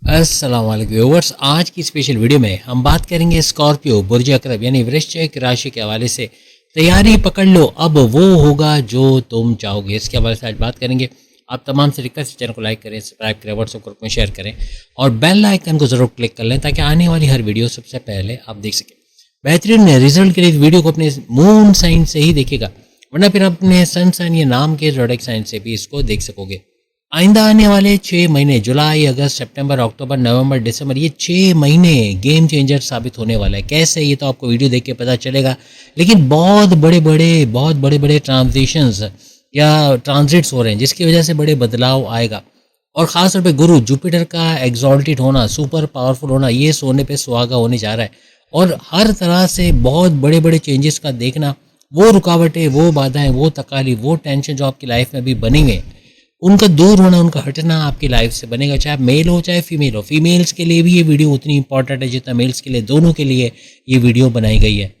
अस्सलाम वालेकुम व्यूअर्स। आज की स्पेशल वीडियो में हम बात करेंगे स्कॉर्पियो बुर्ज अकरब यानी वृश्चिक राशि के हवाले से। तैयारी पकड़ लो, अब वो होगा जो तुम चाहोगे। इसके हवाले से आज बात करेंगे। आप तमाम से रिक्वेस्ट चैनल को लाइक करें, सब्सक्राइब करें, व्हाट्सएप ग्रुप में शेयर करें और बेल आइकन को ज़रूर क्लिक कर लें ताकि आने वाली हर वीडियो सबसे पहले आप देख सकें। बेहतरीन रिजल्ट के लिए इस वीडियो को अपने मून साइन से ही देखिएगा, वरना फिर अपने सन साइन या नाम के जोडिक साइन से भी इसको देख सकोगे। आइंदा आने वाले 6 महीने जुलाई, अगस्त, सितंबर, अक्टूबर, नवंबर, दिसंबर, ये 6 महीने गेम चेंजर साबित होने वाला है। कैसे, ये तो आपको वीडियो देख के पता चलेगा, लेकिन बहुत बड़े बड़े ट्रांजिशंस या ट्रांजिट्स हो रहे हैं जिसकी वजह से बड़े बदलाव आएगा। और ख़ास तौर पे गुरु जुपिटर का एग्जॉल्टेड होना, सुपर पावरफुल होना, ये सोने पे सुहागा होने जा रहा है। और हर तरह से बहुत बड़े बड़े चेंजेस का देखना, वो रुकावटें, वो बाधाएं, वो तकालीफ, वो टेंशन जो आपकी लाइफ में भी बनी हुई हैं, उनका दूर होना, उनका हटना आपकी लाइफ से बनेगा, चाहे आप मेल हो चाहे फीमेल हो। फीमेल्स के लिए भी ये वीडियो उतनी इंपॉर्टेंट है जितना मेल्स के लिए, दोनों के लिए ये वीडियो बनाई गई है।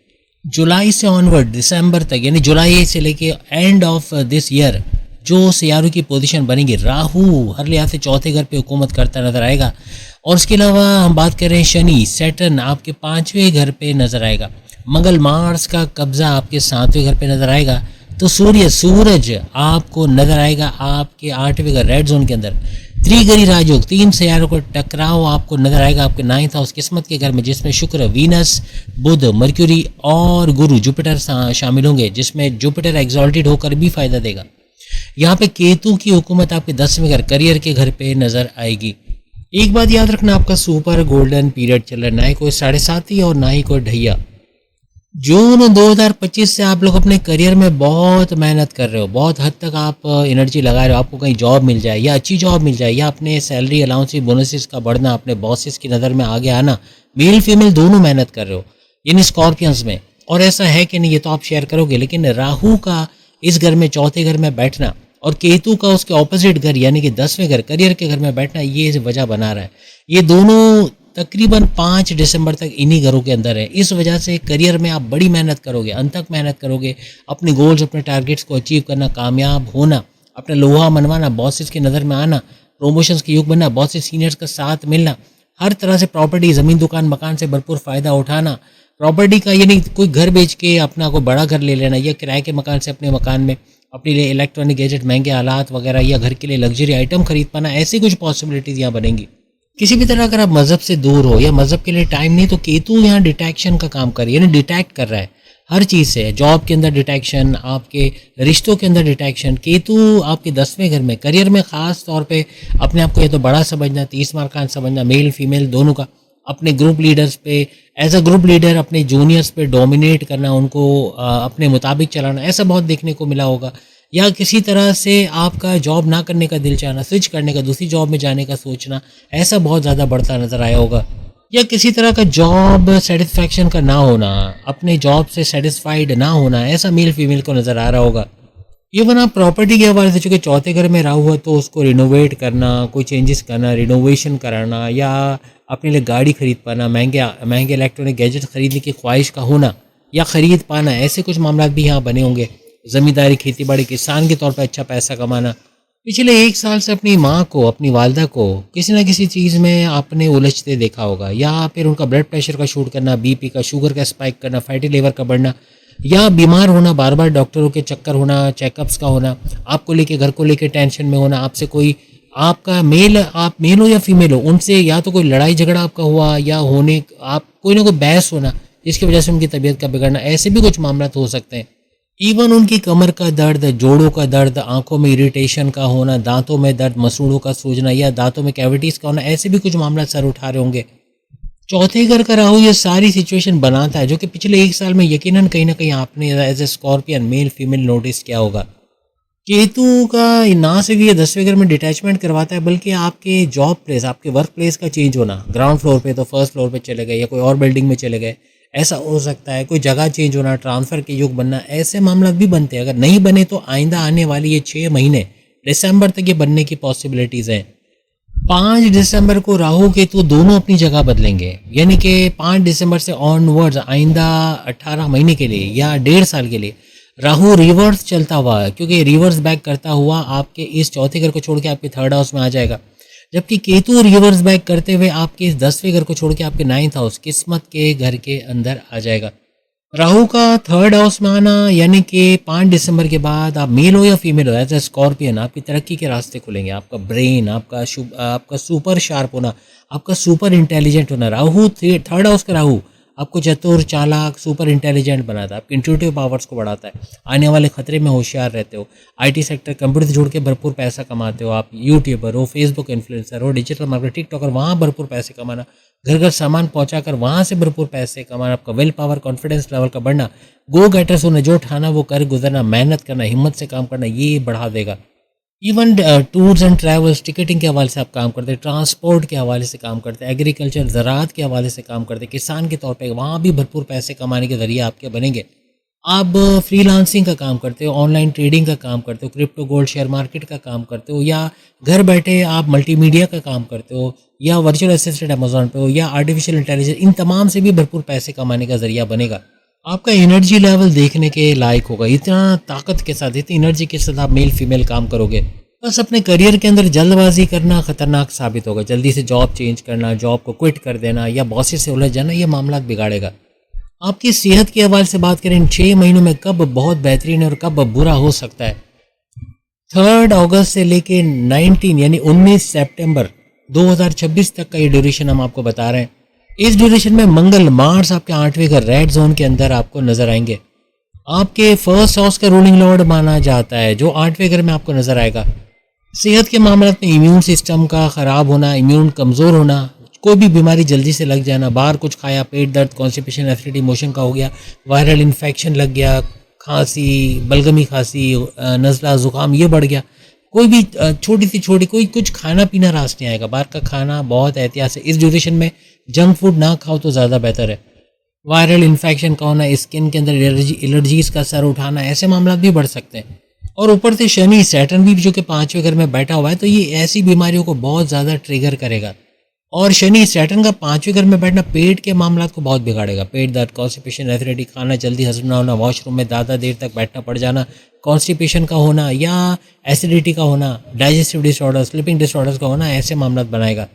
जुलाई से ऑनवर्ड दिसंबर तक, यानी जुलाई से लेके एंड ऑफ दिस ईयर जो सियारों की पोजीशन बनेगी, राहु हर लिहाज से चौथे घर पे हुकूमत करता नजर आएगा। और उसके अलावा हम बात करें शनि, सैटर्न आपके 5वें घर पे नजर आएगा। मंगल, मार्स का कब्जा आपके 7वें घर पे नजर आएगा। तो सूरज आपको नजर आएगा आपके 8वें घर रेड जोन के अंदर। त्रिगरी राजयोग, 3 सियारों को टकराव आपको नजर आएगा आपके 9th हाउस किस्मत के घर में, जिसमें शुक्र, वीनस, बुध, मर्क्यूरी और गुरु जुपिटर शामिल होंगे, जिसमें जुपिटर एग्जॉल्टेड होकर भी फायदा देगा। यहाँ पे केतु की हुकूमत आपके 10वें घर, करियर के घर पे नजर आएगी। एक बात याद रखना, आपका सुपर गोल्डन पीरियड चल रहा है, ना ही कोई 7.5 और ना ही कोई ढैया। जून 2025 से आप लोग अपने करियर में बहुत मेहनत कर रहे हो, बहुत हद तक आप एनर्जी लगा रहे हो। आपको कहीं जॉब मिल जाए या अच्छी जॉब मिल जाए, या अपने सैलरी अलाउंस बोनसेस का बढ़ना, अपने बॉसेस की नज़र में आगे आना, मेल फीमेल दोनों मेहनत कर रहे हो यानी स्कॉर्पियंस में। और ऐसा है कि नहीं, ये तो आप शेयर करोगे, लेकिन राहु का इस घर में, चौथे घर में बैठना और केतु का उसके ऑपोजिट घर यानी कि 10वें घर, करियर के घर में बैठना, ये वजह बना रहा है। ये दोनों तकरीबन 5 दिसंबर तक इन्हीं घरों के अंदर है। इस वजह से करियर में आप बड़ी मेहनत करोगे, अंत तक मेहनत करोगे, अपने गोल्स, अपने टारगेट्स को अचीव करना, कामयाब होना, अपना लोहा मनवाना, बॉसेस की नज़र में आना, प्रमोशंस के युग बनना, बॉसेस सीनियर्स का साथ मिलना, हर तरह से प्रॉपर्टी, ज़मीन, दुकान, मकान से भरपूर फ़ायदा उठाना। प्रॉपर्टी का यानी कोई घर बेच के अपना कोई बड़ा घर ले लेना, या किराए के मकान से अपने मकान में अपने लिए इलेक्ट्रॉनिक गैजेट, महंगे आलात वगैरह, या घर के लिए लग्जरी आइटम खरीद पाना, ऐसी कुछ पॉसिबिलिटीज़ यहाँ बनेंगी। किसी भी तरह अगर आप मज़हब से दूर हो या मज़हब के लिए टाइम नहीं, तो केतु यहाँ डिटेक्शन का काम कर रही है, यानी डिटेक्ट कर रहा है हर चीज़ से। जॉब के अंदर डिटेक्शन, आपके रिश्तों के अंदर डिटेक्शन। केतु आपके 10वें घर में, करियर में ख़ास तौर पे अपने आप को ये तो बड़ा समझना, 30 मार्कान समझना, मेल फीमेल दोनों का, अपने ग्रुप लीडर्स पे, एज अ ग्रुप लीडर अपने जूनियर्स पे डोमिनेट करना, उनको अपने मुताबिक चलाना, ऐसा बहुत देखने को मिला होगा। या किसी तरह से आपका जॉब ना करने का दिल चाहना, स्विच करने का, दूसरी जॉब में जाने का सोचना, ऐसा बहुत ज़्यादा बढ़ता नज़र आया होगा। या किसी तरह का जॉब सेटिस्फैक्शन का ना होना, अपने जॉब से सेटिस्फाइड ना होना, ऐसा मेल फीमेल को नज़र आ रहा होगा। इवन आप प्रॉपर्टी के हवाले से, चूँकि चौथे घर में राहु है, तो उसको रिनोवेट करना, कोई चेंजेस करना, रिनोवेशन कराना, या अपने लिए गाड़ी खरीद पाना, महंगे इलेक्ट्रॉनिक गैजेट खरीदने की ख्वाहिश का होना या ख़रीद पाना, ऐसे कुछ मामला भी यहाँ बने होंगे। ज़मींदारी, खेती बाड़ी, किसान के तौर पर अच्छा पैसा कमाना। पिछले 1 साल से अपनी माँ को, अपनी वालदा को किसी न किसी चीज़ में आपने उलझते देखा होगा, या फिर उनका ब्लड प्रेशर का शूट करना, बीपी का, शुगर का स्पाइक करना, फैटी लिवर का बढ़ना, या बीमार होना, बार बार डॉक्टरों के चक्कर होना, चेकअप्स का होना, आपको लेके, घर को लेके टेंशन में होना, आपसे कोई, आपका मेल, आप मेल हो या फीमेल हो, उनसे या तो कोई लड़ाई झगड़ा आपका हुआ, या होने आप कोई ना कोई बहस होना जिसकी वजह से उनकी तबीयत का बिगड़ना, ऐसे भी कुछ मामला हो सकते हैं। इवन उनकी कमर का दर्द, जोड़ों का दर्द, आंखों में इरिटेशन का होना, दांतों में दर्द, मसूड़ों का सूजना, या दांतों में कैविटीज का होना, ऐसे भी कुछ मामला सर उठा रहे होंगे। चौथे घर का राहु ये सारी सिचुएशन बनाता है, जो कि पिछले 1 साल में यकीनन कहीं ना कहीं आपने as a scorpion male female notice किया होगा। केतु का ना सिर्फ ये 10वें घर में डिटैचमेंट करवाता है, बल्कि आपके जॉब प्लेस, आपके वर्क प्लेस का चेंज होना, ग्राउंड फ्लोर पे तो फर्स्ट फ्लोर पे चले गए, या कोई और बिल्डिंग में चले गए, ऐसा हो सकता है। कोई जगह चेंज होना, ट्रांसफ़र के योग बनना, ऐसे मामला भी बनते हैं। अगर नहीं बने तो आइंदा आने वाली ये 6 महीने दिसंबर तक ये बनने की पॉसिबिलिटीज़ हैं। 5 दिसंबर को राहु केतु दोनों अपनी जगह बदलेंगे, यानी कि 5 दिसंबर से ऑनवर्ड्स आइंदा 18 महीने के लिए या 1.5 साल के लिए राहु रिवर्स चलता हुआ, क्योंकि रिवर्स बैक करता हुआ आपके इस चौथे घर को छोड़ के आपके 3rd हाउस में आ जाएगा। जबकि केतु रिवर्स बैक करते हुए आपके इस 10वें घर को छोड़ के आपके 9th हाउस किस्मत के घर के अंदर आ जाएगा। राहु का 3rd हाउस में आना यानी कि 5 दिसंबर के बाद आप मेल हो या फीमेल हो, एज ए स्कॉर्पियन आपकी तरक्की के रास्ते खुलेंगे। आपका ब्रेन, आपका सुपर शार्प होना, आपका सुपर इंटेलिजेंट होना। राहु 3rd हाउस का राहु आपको चतुर, चालाक, सुपर इंटेलिजेंट बनाता है, आपके इंट्यूटिव पावर्स को बढ़ाता है। आने वाले खतरे में होशियार रहते हो। आईटी सेक्टर, कंप्यूटर से जुड़ के भरपूर पैसा कमाते हो। आप यूट्यूबर हो, फेसबुक इन्फ्लुएंसर हो, डिजिटल मार्केटर, टिकटॉकर, वहाँ भरपूर पैसे कमाना, घर घर सामान पहुंचा कर वहाँ से भरपूर पैसे कमाना, आपका विल पावर, कॉन्फिडेंस लेवल का बढ़ना, गो गेटर्स होना, जो उठाना वो कर गुजरना, मेहनत करना, हिम्मत से काम करना, ये बढ़ा देगा। Even tours and travels, ticketing के हवाले से आप काम करते हैं, ट्रांसपोर्ट के हवाले से काम करते हैं, एग्रीकल्चर, ज़राअत के हवाले से काम करते हैं, किसान के तौर पे वहाँ भी भरपूर पैसे कमाने के ज़रिए आपके बनेंगे। आप फ्रीलांसिंग का काम करते हो, ऑनलाइन ट्रेडिंग का काम करते हो, क्रिप्टो गोल्ड शेयर मार्केट का काम करते हो, या घर बैठे आप मल्टीमीडिया का काम करते हो, या वर्चुअल असिस्टेंट अमेजोन पे हो, या आर्टिफिशियल इंटेलिजेंस, इन तमाम से भी भरपूर पैसे कमाने का ज़रिया बनेगा। आपका एनर्जी लेवल देखने के लायक होगा। इतना ताकत के साथ, इतनी एनर्जी के साथ आप मेल फीमेल काम करोगे। बस अपने करियर के अंदर जल्दबाजी करना खतरनाक साबित होगा। जल्दी से जॉब चेंज करना, जॉब को क्विट कर देना, या बॉसेस से उलझ जाना, ये मामला बिगाड़ेगा। आपकी सेहत के हवाले से बात करें, इन 6 महीनों में कब बहुत बेहतरीन और कब बुरा हो सकता है। 3 अगस्त से लेके 19 यानी 19 सितंबर 2026 तक का ये ड्यूरेशन हम आपको बता रहे हैं। इस ड्यूरेशन में मंगल, मार्स आपके 8वें घर रेड जोन के अंदर आपको नजर आएंगे। आपके फर्स्ट हाउस का रूलिंग लॉर्ड माना जाता है, जो 8वें घर में आपको नजर आएगा। सेहत के मामले में इम्यून सिस्टम का ख़राब होना, इम्यून कमज़ोर होना, कोई भी बीमारी जल्दी से लग जाना, बाहर कुछ खाया, पेट दर्द, कॉन्स्टिपेशन, एसिडिटी, मोशन का हो गया, वायरल इन्फेक्शन लग गया, खांसी, बलगमी खांसी, नज़ला, ज़ुकाम ये बढ़ गया, कोई भी छोटी सी छोटी कोई कुछ खाना पीना रास नहीं आएगा। बाहर का खाना बहुत एहतियात से, इस ड्यूरेशन में जंक फूड ना खाओ तो ज़्यादा बेहतर है। वायरल इन्फेक्शन का होना, स्किन के अंदर एलर्जीज का सर उठाना, ऐसे मामला भी बढ़ सकते हैं। और ऊपर से शनि, सैटर्न भी जो कि 5वें घर में बैठा हुआ है, तो ये ऐसी बीमारियों को बहुत ज़्यादा ट्रिगर करेगा। और शनि सैटर्न का 5वें घर में बैठना पेट के मामला को बहुत बिगाड़ेगा। पेट दर्द, कॉन्स्टिपेशन, एसिडिटी, खाना जल्दी हजम ना होना, वॉशरूम में ज़्यादा देर तक बैठना पड़ जाना, कॉन्स्टिपेशन का होना या एसिडिटी का होना, डाइजेस्टिव डिसऑर्डर, स्लीपिंग डिसऑर्डर्स का होना, ऐसे मामला बनाएगा।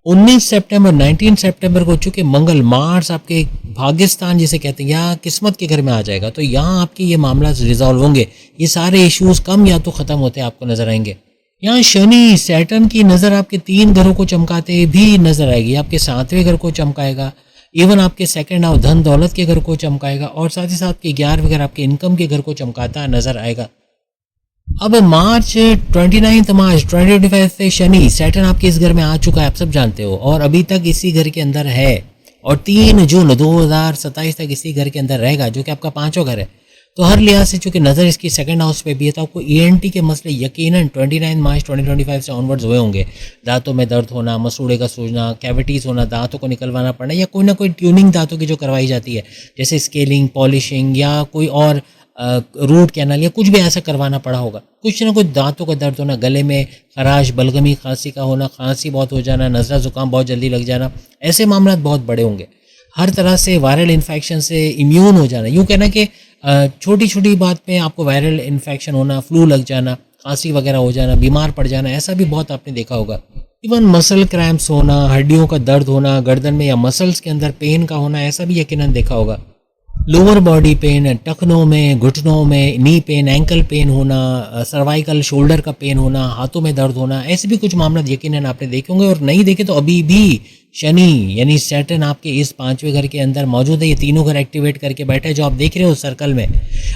19 सितंबर 19 सितंबर को चूंकि मंगल, मार्स आपके भाग्यस्थान जिसे कहते हैं या किस्मत के घर में आ जाएगा, तो यहाँ आपके ये मामला रिजॉल्व होंगे। ये सारे इश्यूज कम या तो ख़त्म होते आपको नजर आएंगे। यहाँ शनि सैटर्न की नज़र आपके 3 घरों को चमकाते भी नजर आएगी। आपके 7वें घर को चमकाएगा, इवन आपके सेकंड हाउस धन दौलत के घर को चमकाएगा, और साथ ही साथ के 11वें घर आपके इनकम के घर को चमकाता नजर आएगा। अब मार्च 29 मार्च 2025 से शनि सैटर्न आपके इस घर में आ चुका है, आप सब जानते हो, और अभी तक इसी घर के अंदर है, और 3 जून 2027 तक इसी घर के अंदर रहेगा, जो कि आपका 5वां घर है। तो हर लिहाज से चूंकि नज़र इसकी सेकंड हाउस पे भी है, तो आपको ईएनटी के मसले यकीनन 29 मार्च 2025 से ऑनवर्ड्स हुए होंगे। दांतों में दर्द होना, मसूड़े का सूजना, कैविटीज़ होना, दांतों को निकलवाना पड़ना, या कोई ना कोई ट्यूनिंग दांतों की जो करवाई जाती है, जैसे स्केलिंग, पॉलिशिंग, या कोई और रूट कैनल या कुछ भी ऐसा करवाना पड़ा होगा। कुछ ना कुछ दांतों का दर्द होना, गले में खराश, बलगमी खांसी का होना, खांसी बहुत हो जाना, नज़ला ज़ुकाम बहुत जल्दी लग जाना, ऐसे मामला बहुत बड़े होंगे। हर तरह से वायरल इन्फेक्शन से इम्यून हो जाना, यूँ कहना कि छोटी छोटी बात पे आपको वायरल इन्फेक्शन होना, फ्लू लग जाना, खांसी वगैरह हो जाना, बीमार पड़ जाना, ऐसा भी बहुत आपने देखा होगा। इवन मसल क्रैम्प्स होना, हड्डियों का दर्द होना, गर्दन में या मसल्स के अंदर पेन का होना, ऐसा भी यकीनन देखा होगा। लोअर बॉडी पेन, टखनों में, घुटनों में, नी पेन, एंकल पेन होना, सर्वाइकल शोल्डर का पेन होना, हाथों में दर्द होना, ऐसे भी कुछ मामला यकीनन आपने देखे होंगे। और नहीं देखे तो अभी भी शनि यानी सैटर्न आपके इस 5वें घर के अंदर मौजूद है। ये तीनों घर एक्टिवेट करके बैठे हैं जो आप देख रहे हो सर्कल में,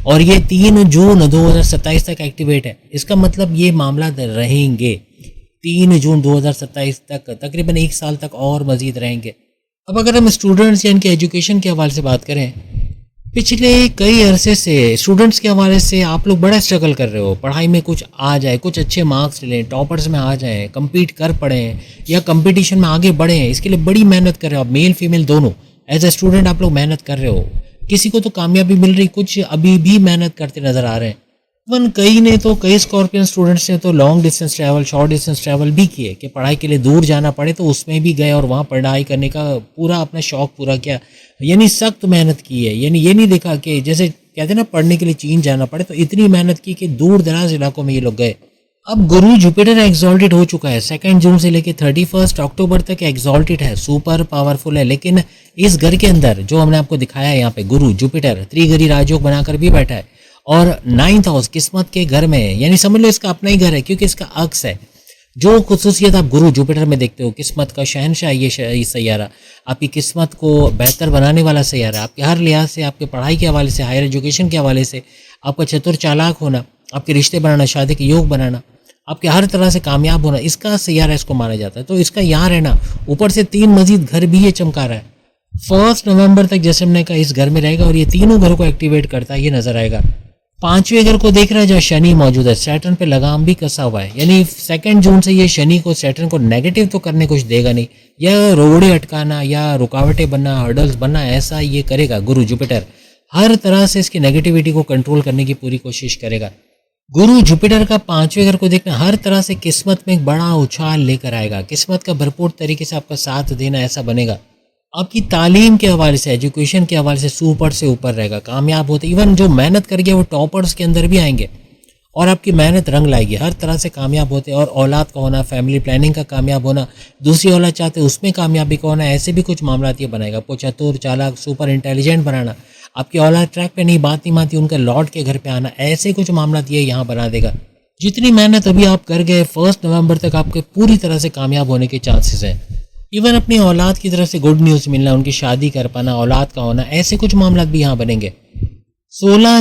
और ये 3 जून 2027 तक एक्टिवेट है। इसका मतलब ये मामला रहेंगे 3 जून 2027 तक, तकरीबन 1 साल तक और मजीद रहेंगे। अब अगर हम स्टूडेंट्स या इनके एजुकेशन के हवाले से बात करें, पिछले कई अरसे से स्टूडेंट्स के हवाले से आप लोग बड़ा स्ट्रगल कर रहे हो। पढ़ाई में कुछ आ जाए, कुछ अच्छे मार्क्स लें, टॉपर्स में आ जाएं, कम्पीट कर पढ़ें या कंपटीशन में आगे बढ़ें, इसके लिए बड़ी मेहनत कर रहे हो आप, मेल फीमेल दोनों। एज ए स्टूडेंट आप लोग मेहनत कर रहे हो, किसी को तो कामयाबी मिल रही, कुछ अभी भी मेहनत करते नज़र आ रहे हैं। इवन कई स्कॉर्पियन स्टूडेंट्स ने तो long distance travel, short distance travel भी किए कि पढ़ाई के लिए दूर जाना पड़े तो उसमें भी गए और वहाँ पढ़ाई करने का पूरा अपना शौक पूरा किया, यानी सख्त मेहनत की है। यानी ये नहीं देखा कि जैसे कहते हैं ना पढ़ने के लिए चीन जाना पड़े, तो इतनी मेहनत की कि दूर दराज इलाकों में ये लोग गए। अब गुरु जुपिटर एग्जॉल्टेड हो चुका है, 2 जून से लेकर 31 अक्टूबर तक एग्जॉल्टेड है, सुपर पावरफुल है। लेकिन इस घर के अंदर जो हमने आपको दिखाया है यहाँ पे गुरु जुपिटर त्रिगरी राजयोग बनाकर भी बैठा है और 9th हाउस किस्मत के घर में है, यानी समझ लो इसका अपना ही घर है क्योंकि इसका अक्स है। जो खुसूसियत आप गुरु जुपिटर में देखते हो, किस्मत का शहनशाह ये सैयारा, आपकी किस्मत को बेहतर बनाने वाला सैयारा, आपके हर लिहाज से, आपके पढ़ाई के हवाले से, हायर एजुकेशन के हवाले से, आपका चतुर चालाक होना, आपके रिश्ते बनाना, शादी के योग बनाना, आपके हर तरह से कामयाब होना, इसका सैयारा इसको माना जाता है। तो इसका यहाँ रहना, ऊपर से 3 मजीद घर भी ये चमका रहा है। 1 नवंबर तक जैसे हमने कहा इस घर में रहेगा और ये तीनों घरों को एक्टिवेट करता है, ये नजर आएगा। 5वें घर को देख रहा है जहाँ शनि मौजूद है, सैटर्न पे लगाम भी कसा हुआ है, यानी 2 जून से ये शनि को, सैटर्न को नेगेटिव तो करने कुछ देगा नहीं, या रोड़े अटकाना या रुकावटें बनना, हर्डल्स बनना, ऐसा ये करेगा गुरु जुपिटर। हर तरह से इसकी नेगेटिविटी को कंट्रोल करने की पूरी कोशिश करेगा। गुरु जुपिटर का 5वें घर को देखना हर तरह से किस्मत में एक बड़ा उछाल लेकर आएगा, किस्मत का भरपूर तरीके से आपका साथ देना ऐसा बनेगा। आपकी तालीम के हवाले से, एजुकेशन के हवाले से सुपर से ऊपर रहेगा, कामयाब होते, इवन जो मेहनत कर गया वो टॉपर्स के अंदर भी आएंगे और आपकी मेहनत रंग लाएगी, हर तरह से कामयाब होते। और औलाद का होना, फैमिली प्लानिंग का कामयाब होना, दूसरी औलाद चाहते उसमें कामयाबी का होना, ऐसे भी कुछ मामला ये बनाएगा। आपको चतुर चालाक सुपर इंटेलिजेंट बनाना, आपकी औलाद ट्रैक पे नहीं, बात नहीं मानती, उनका लौट के घर पे आना, ऐसे कुछ मामला ये यहाँ बना देगा। जितनी मेहनत अभी आप कर गए 1 नवंबर तक आपके पूरी तरह से कामयाब होने के चांसेस हैं। इवन अपनी औलाद की तरफ से गुड न्यूज़ मिलना, उनकी शादी कर पाना, औलाद का होना, ऐसे कुछ मामला भी यहाँ बनेंगे। 16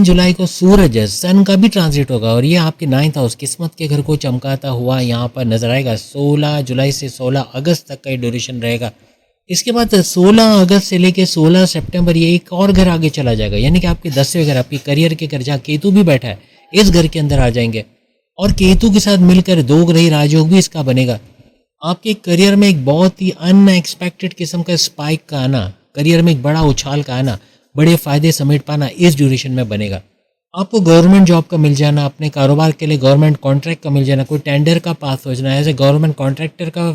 जुलाई को सूरज सन का भी ट्रांजिट होगा और ये आपके 9th हाउस किस्मत के घर को चमकाता हुआ यहाँ पर नजर आएगा। 16 जुलाई से 16 अगस्त तक का ड्यूरेशन रहेगा। इसके बाद 16 अगस्त से लेके 16 सितंबर ये एक और घर आगे चला जाएगा, यानी कि आपके 10वें घर, आपकी करियर के घर जहाँ केतु भी बैठा है, इस घर के अंदर आ जाएंगे और केतु के साथ मिलकर 2 ग्रही राजयोग भी इसका बनेगा। आपके करियर में एक बहुत ही अनएक्सपेक्टेड किस्म का स्पाइक का आना, करियर में एक बड़ा उछाल का आना, बड़े फायदे समेट पाना इस ड्यूरेशन में बनेगा। आपको गवर्नमेंट जॉब का मिल जाना, अपने कारोबार के लिए गवर्नमेंट कॉन्ट्रैक्ट का मिल जाना, कोई टेंडर का पास हो जाना, ऐसे गवर्नमेंट कॉन्ट्रैक्टर का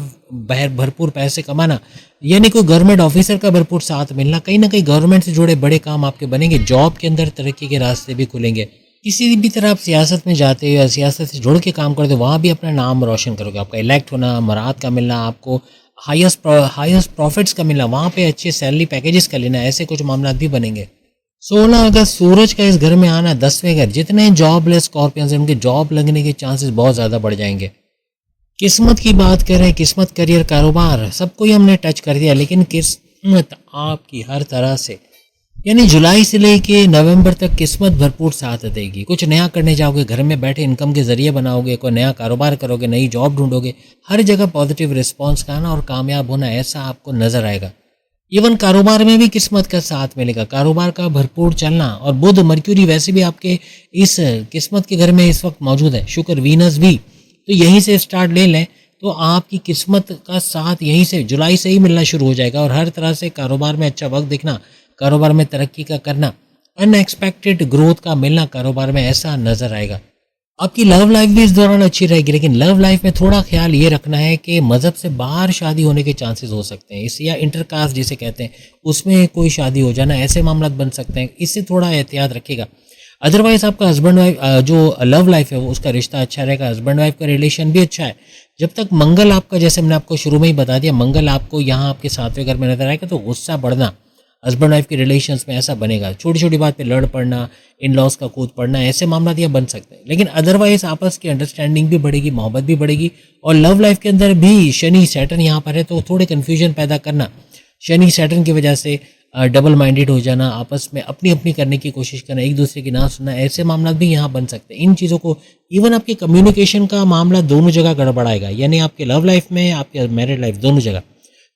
भरपूर पैसे कमाना, यानी कोई गवर्नमेंट ऑफिसर का भरपूर साथ मिलना, कहीं ना कहीं गवर्नमेंट से जुड़े बड़े काम आपके बनेंगे। जॉब के अंदर तरक्की के रास्ते भी खुलेंगे। किसी भी तरह आप सियासत में जाते हो या सियासत से जुड़ के काम करते हो, वहाँ भी अपना नाम रोशन करोगे। आपका इलेक्ट होना, मराद का मिलना, आपको हाईएस्ट प्रॉफिट्स का मिलना, वहाँ पे अच्छे सैलरी पैकेजेस का लेना, ऐसे कुछ मामला भी बनेंगे। 16 अगस्त सूरज का इस घर में आना, 10वें घर, जितने जॉबलेस स्कॉर्पियंस हैं उनके जॉब लगने के चांसेस बहुत ज़्यादा बढ़ जाएंगे। किस्मत की बात करें, किस्मत, करियर, कारोबार, सबको ही हमने टच कर दिया, लेकिन किस्मत आपकी हर तरह से, यानी जुलाई से लेके नवंबर तक किस्मत भरपूर साथ देगी। कुछ नया करने जाओगे, घर में बैठे इनकम के जरिए बनाओगे, कोई नया कारोबार करोगे, नई जॉब ढूंढोगे, हर जगह पॉजिटिव रिस्पॉन्स का आना और कामयाब होना ऐसा आपको नजर आएगा। इवन कारोबार में भी किस्मत का साथ मिलेगा, कारोबार का भरपूर चलना। और बुध मर्क्यूरी वैसे भी आपके इस किस्मत के घर में इस वक्त मौजूद है, शुक्र वीनस भी, तो यहीं से स्टार्ट ले लें तो आपकी किस्मत का साथ यहीं से जुलाई से ही मिलना शुरू हो जाएगा और हर तरह से कारोबार में अच्छा वक्त दिखना, कारोबार में तरक्की का करना, अनएक्सपेक्टेड ग्रोथ का मिलना कारोबार में ऐसा नजर आएगा। आपकी लव लाइफ भी इस दौरान अच्छी रहेगी, लेकिन लव लाइफ में थोड़ा ख्याल ये रखना है कि मजहब से बाहर शादी होने के चांसेस हो सकते हैं, इस या इंटरकास्ट जिसे कहते हैं उसमें कोई शादी हो जाना, ऐसे मामला बन सकते हैं, इससे थोड़ा एहतियात रखिएगा। अदरवाइज आपका हस्बैंड वाइफ जो लव लाइफ है वो उसका रिश्ता अच्छा रहेगा, हस्बैंड वाइफ का रिलेशन भी अच्छा है। जब तक मंगल आपका, जैसे मैंने आपको शुरू में ही बता दिया, मंगल आपको यहाँ आपके 7वें घर में नजर आएगा तो गुस्सा बढ़ना, हस्बैंड वाइफ के रिलेशंस में ऐसा बनेगा, छोटी छोटी बात पे लड़ पड़ना, इन लॉस का कूद पड़ना, ऐसे मामला ये बन सकते हैं। लेकिन अदरवाइज आपस की अंडरस्टैंडिंग भी बढ़ेगी, मोहब्बत भी बढ़ेगी। और लव लाइफ के अंदर भी शनि सैटर्न यहाँ पर है तो थोड़े कन्फ्यूजन पैदा करना, शनि सैटर्न की वजह से डबल माइंडेड हो जाना, आपस में अपनी अपनी करने की कोशिश करना, एक दूसरे की ना सुनना, ऐसे मामला भी यहाँ बन सकते हैं। इन चीज़ों को, इवन आपके कम्युनिकेशन का मामला दोनों जगह गड़बड़ाएगा, यानी आपके लव लाइफ में, आपके मैरिड लाइफ, दोनों जगह।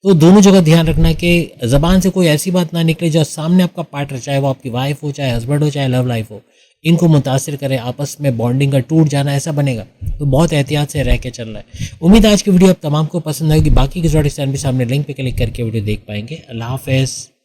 तो दोनों जगह ध्यान रखना कि ज़बान से कोई ऐसी बात ना निकले जो सामने आपका पार्टनर, चाहे वो आपकी वाइफ हो, चाहे हस्बैंड हो, चाहे लव लाइफ हो, इनको मुतासिर करे, आपस में बॉन्डिंग का टूट जाना ऐसा बनेगा। तो बहुत एहतियात से रह के चलना है। उम्मीद आज की वीडियो आप तमाम को पसंद आएगी। बाकी की ज़रूरत भी सामने लिंक पे क्लिक करके वीडियो देख पाएंगे। अल्लाह हाफ़िज़।